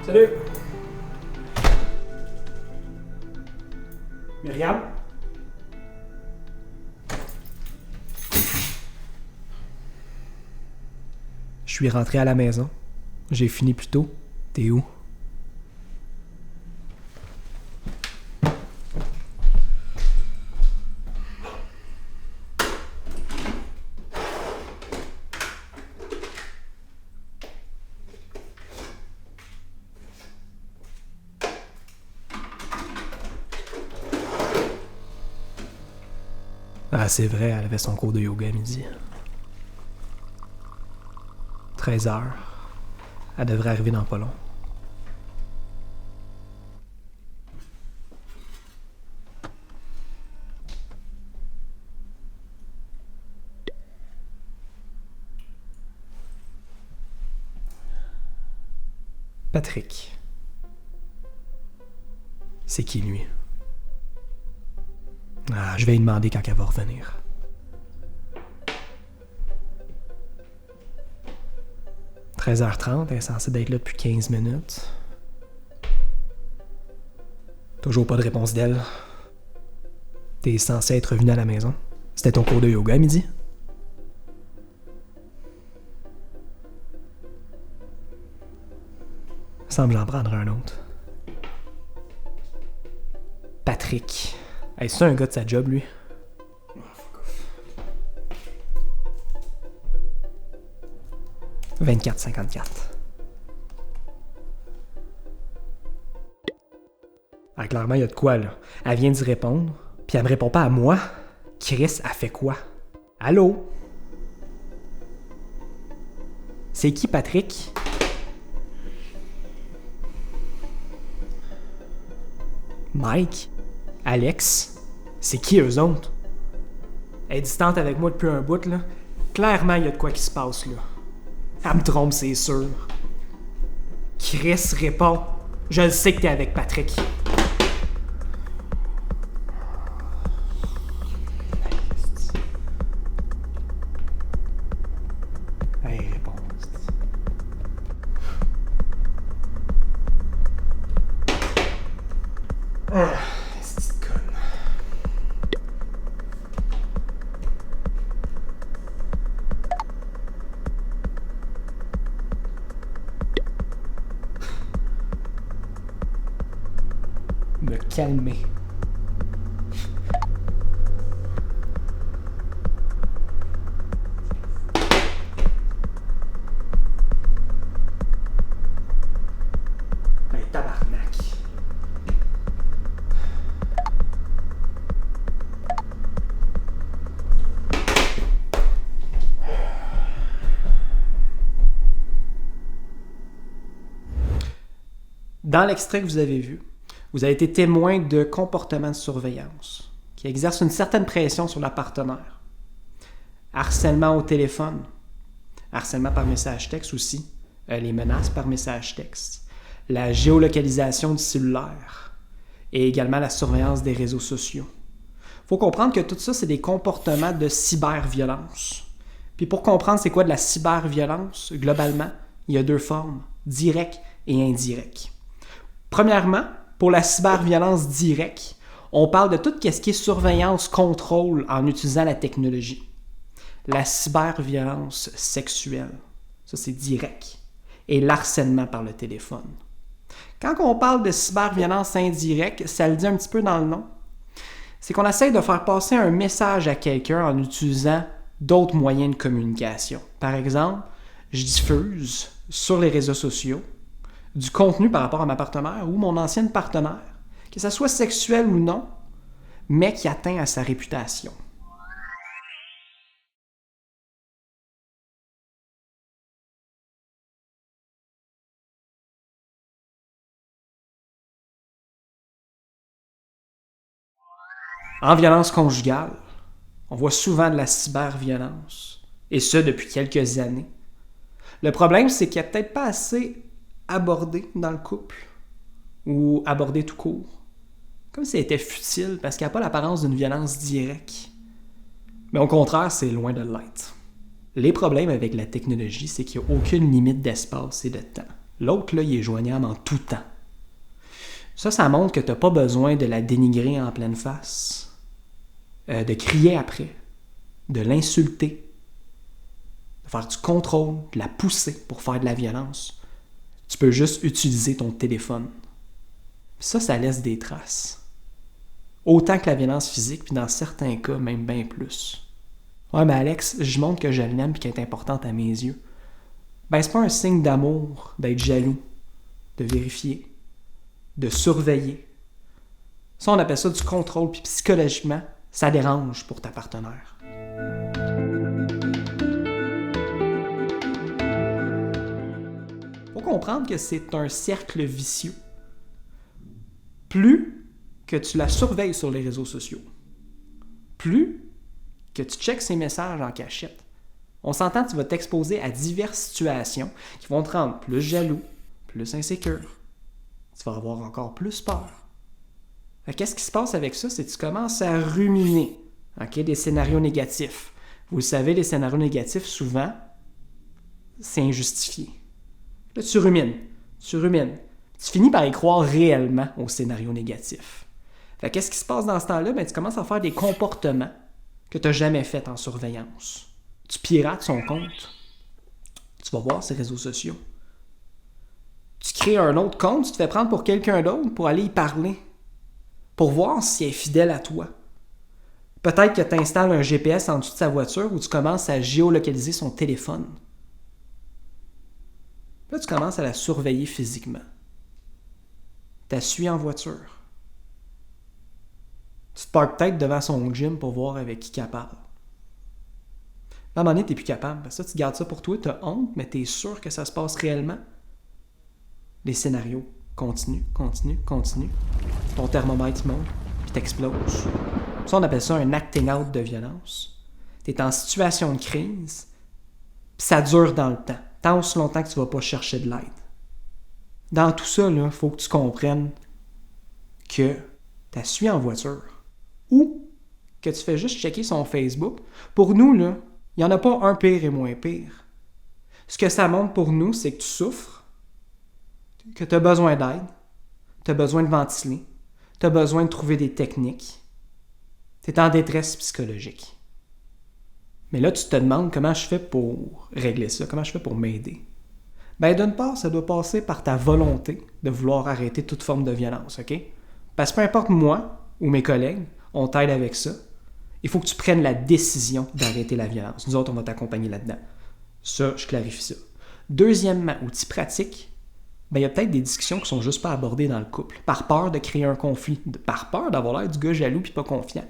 Salut! Myriam? Je suis rentré à la maison. J'ai fini plus tôt. T'es où? Ah, c'est vrai, elle avait son cours de yoga à midi. 13h. Elle devrait arriver dans pas long. Patrick. C'est qui, lui? Ah, je vais lui demander quand elle va revenir. « 13h30, elle est censée d'être là depuis 15 minutes. Toujours pas de réponse d'elle. T'es censé être revenu à la maison. C'était ton cours de yoga à midi? Semble j'en prendre un autre. Patrick. Hey, c'est un gars de sa job, lui? Oh, fuck off. 24-54. Ah, clairement, il y a de quoi, là. Elle vient d'y répondre, puis elle me répond pas à moi. Chris, elle fait quoi? Allô? C'est qui, Patrick? Mike? Alex? C'est qui, eux autres? Elle est distante avec moi depuis un bout, là. Clairement, il y a de quoi qui se passe, là. Elle me trompe, c'est sûr. Chris, réponds. Je le sais que t'es avec Patrick. Hey, réponds. Ah, c'est conne. Me calmer. Hey, tabarnak. Dans l'extrait que vous avez vu, vous avez été témoin de comportements de surveillance qui exercent une certaine pression sur la partenaire. Harcèlement au téléphone, harcèlement par message texte aussi, les menaces par message texte, la géolocalisation du cellulaire et également la surveillance des réseaux sociaux. Il faut comprendre que tout ça, c'est des comportements de cyberviolence. Puis pour comprendre c'est quoi de la cyberviolence, globalement, il y a deux formes, directe et indirecte. Premièrement, pour la cyberviolence directe, on parle de tout ce qui est surveillance, contrôle en utilisant la technologie. La cyberviolence sexuelle, ça c'est direct, et l'harcèlement par le téléphone. Quand on parle de cyberviolence indirecte, ça le dit un petit peu dans le nom, c'est qu'on essaie de faire passer un message à quelqu'un en utilisant d'autres moyens de communication. Par exemple, je diffuse sur les réseaux sociaux du contenu par rapport à ma partenaire ou mon ancienne partenaire, que ça soit sexuel ou non, mais qui atteint à sa réputation. En violence conjugale, on voit souvent de la cyberviolence, et ce depuis quelques années. Le problème, c'est qu'il n'y a peut-être pas assez abordé dans le couple, ou abordé tout court. Comme si c'était futile, parce qu'il n'y a pas l'apparence d'une violence directe. Mais au contraire, c'est loin de l'être. Les problèmes avec la technologie, c'est qu'il n'y a aucune limite d'espace et de temps. L'autre, là, il est joignable en tout temps. Ça montre que tu n'as pas besoin de la dénigrer en pleine face, de crier après, de l'insulter, de faire du contrôle, de la pousser pour faire de la violence. Tu peux juste utiliser ton téléphone. Ça laisse des traces. Autant que la violence physique, puis dans certains cas, même bien plus. Ouais, mais Alex, je montre que je l'aime et qu'elle est importante à mes yeux. Ben, c'est pas un signe d'amour d'être jaloux, de vérifier, de surveiller. Ça, on appelle ça du contrôle, puis psychologiquement, ça dérange pour ta partenaire. Faut comprendre que c'est un cercle vicieux. Plus que tu la surveilles sur les réseaux sociaux, plus que tu checkes ses messages en cachette, on s'entend que tu vas t'exposer à diverses situations qui vont te rendre plus jaloux, plus insécure. Tu vas avoir encore plus peur. Qu'est-ce qui se passe avec ça? C'est que tu commences à ruminer des scénarios négatifs. Vous le savez, les scénarios négatifs, souvent, c'est injustifié. Là, tu rumines. Tu finis par y croire réellement au scénario négatif. Qu'est-ce qui se passe dans ce temps-là? Tu commences à faire des comportements que tu n'as jamais fait en surveillance. Tu pirates son compte. Tu vas voir ses réseaux sociaux. Tu crées un autre compte, tu te fais prendre pour quelqu'un d'autre pour aller y parler. Pour voir si elle est fidèle à toi. Peut-être que tu installes un GPS en dessous de sa voiture ou tu commences à géolocaliser son téléphone. Là, tu commences à la surveiller physiquement. Tu la suis en voiture. Tu te parques peut-être devant son gym pour voir avec qui elle parle. À un moment donné, tu n'es plus capable. Parce que ça, tu gardes ça pour toi, tu as honte, mais tu es sûr que ça se passe réellement. Les scénarios continuent. Ton thermomètre monte, puis t'exploses. Ça, on appelle ça un acting out de violence. Tu es en situation de crise, puis ça dure dans le temps. Tant aussi longtemps que tu ne vas pas chercher de l'aide. Dans tout ça, il faut que tu comprennes que tu la suis en voiture ou que tu fais juste checker son Facebook. Pour nous, il n'y en a pas un pire et moins pire. Ce que ça montre pour nous, c'est que tu souffres, que tu as besoin d'aide, tu as besoin de ventiler, tu as besoin de trouver des techniques. Tu es en détresse psychologique. Mais là, tu te demandes comment je fais pour régler ça, comment je fais pour m'aider. D'une part, ça doit passer par ta volonté de vouloir arrêter toute forme de violence, OK? Parce que peu importe moi ou mes collègues, on t'aide avec ça. Il faut que tu prennes la décision d'arrêter la violence. Nous autres, on va t'accompagner là-dedans. Ça, je clarifie ça. Deuxièmement, outil pratique, il y a peut-être des discussions qui ne sont juste pas abordées dans le couple, par peur de créer un conflit, par peur d'avoir l'air du gars jaloux et pas confiant.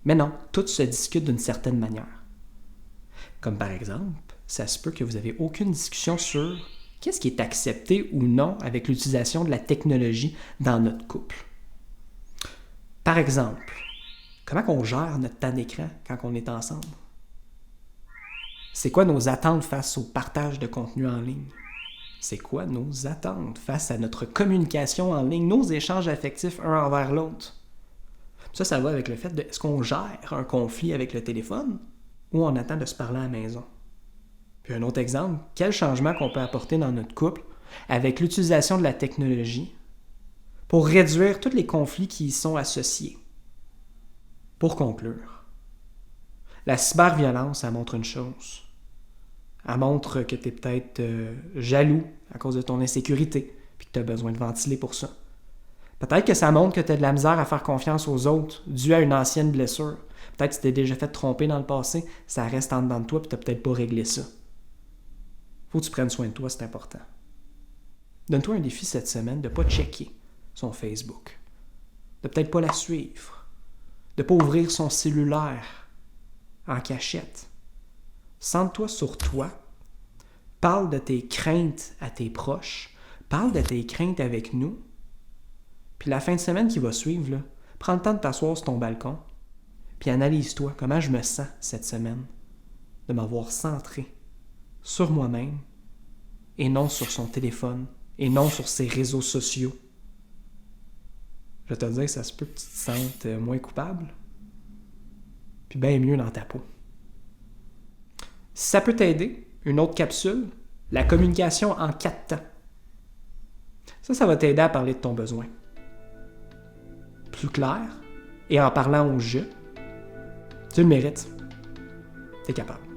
Mais non, tout se discute d'une certaine manière. Comme par exemple, ça se peut que vous n'avez aucune discussion sur qu'est-ce qui est accepté ou non avec l'utilisation de la technologie dans notre couple. Par exemple, comment on gère notre temps d'écran quand on est ensemble? C'est quoi nos attentes face au partage de contenu en ligne? C'est quoi nos attentes face à notre communication en ligne, nos échanges affectifs un envers l'autre? Ça va avec le fait de est-ce qu'on gère un conflit avec le téléphone ou on attend de se parler à la maison? Puis un autre exemple, quel changement qu'on peut apporter dans notre couple avec l'utilisation de la technologie pour réduire tous les conflits qui y sont associés? Pour conclure, la cyberviolence, elle montre une chose. Elle montre que tu es peut-être jaloux à cause de ton insécurité puis que tu as besoin de ventiler pour ça. Peut-être que ça montre que tu as de la misère à faire confiance aux autres dû à une ancienne blessure. Peut-être que tu t'es déjà fait tromper dans le passé, ça reste en dedans de toi et tu n'as peut-être pas réglé ça. Faut que tu prennes soin de toi, c'est important. Donne-toi un défi cette semaine de ne pas checker son Facebook, de peut-être pas la suivre, de ne pas ouvrir son cellulaire en cachette. Centre-toi sur toi, parle de tes craintes à tes proches, parle de tes craintes avec nous, puis la fin de semaine qui va suivre, là, prends le temps de t'asseoir sur ton balcon, puis analyse-toi comment je me sens cette semaine, de m'avoir centré sur moi-même et non sur son téléphone et non sur ses réseaux sociaux. Je vais te dire, ça se peut que tu te sentes moins coupable, puis bien mieux dans ta peau. Si ça peut t'aider, une autre capsule, la communication en 4 temps. Ça va t'aider à parler de ton besoin. Plus clair, et en parlant au « je », tu le mérites. T'es capable.